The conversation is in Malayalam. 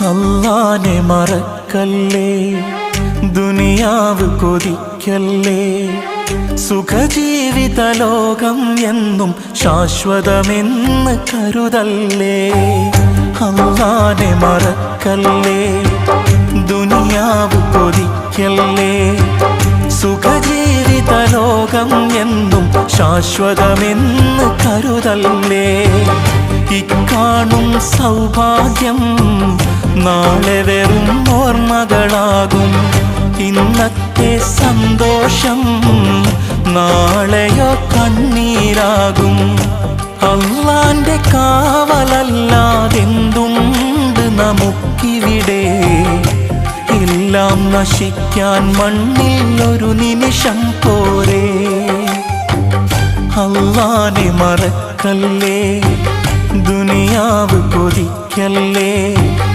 അല്ലാനെ മറക്കല്ലേ, ദുനിയാവ് കൊതിക്കല്ലേ. സുഖജീവിത ലോകം എന്നും ശാശ്വതമെന്ന് കരുതല്ലേ. അല്ലാനെ മറക്കല്ലേ, ദുനിയാവ് കൊതിക്കല്ലേ. സുഖജീവിത ലോകം എന്നും ശാശ്വതമെന്ന് കരുതല്ലേ. ഇക്കാണും സൗഭാഗ്യം നാളെ വെറും ഓർമ്മകളാകും. ഇന്നത്തെ സന്തോഷം നാളെയോ കണ്ണീരാകും. അല്ലാന്റെ കാവലല്ലാതെന്തുണ്ട് നമുക്കിവിടെ. എല്ലാം നശിക്കാൻ മണ്ണിൽ ഒരു നിമിഷം പോരെ. അല്ലാനെ മറക്കല്ലേ, ദുനിയാവ് കൊതിക്കല്ലേ.